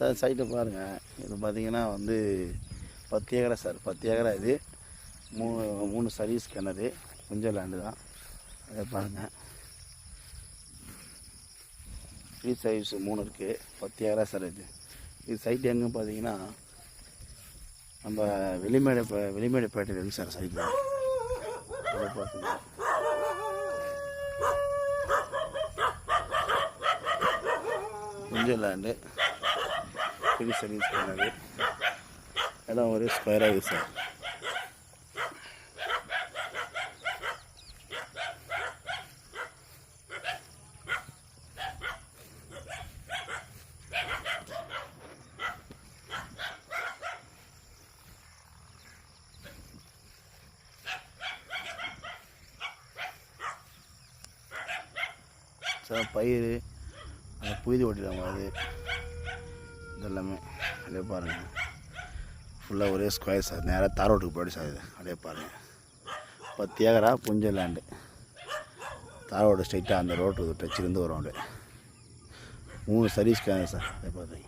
Sir சைட்டை பாருங்கள். இது பார்த்திங்கன்னா வந்து 10 ஏக்கரா சார். 10 ஏக்கரா இது. 3 சர்வீஸ் கிணறு. கொஞ்சம் லேண்டு தான். அதை பாருங்கள். ஃப்ரீ சர்வீஸ் 3 இருக்குது. 10 ஏக்கரா சார் இது. இது சைட்டு எங்கே பார்த்தீங்கன்னா நம்ம வெளிமேடுப்பேட்டை இருக்குது சார் சைட்டில். அதை பார்த்துங்க. கொஞ்சம் லேண்டு. ஃப்ரீ சர்வீஸ் கிணறு. இடம் ஒரு ஸ்கொயராக இருக்குது சார். சார் பயிர் அந்த புழுதி ஓட்டிடுவாங்க அது இதெல்லாமே. அப்படியே பாருங்கள். ஃபுல்லாக ஒரே ஸ்கொயர் சார். நேராக தார் ரோட்டுக்கு போய்ட்டு சார் இது. அப்படியே பாருங்கள். 10 ஏக்கரா புஞ்ச லேண்டு. தார் ரோடு ஸ்ட்ரைட்டாக அந்த ரோட்டு டச் இருந்து வரும். அப்படியே 3 சர்வீஸ் கேங்க சார். அப்படியே பார்த்துங்க.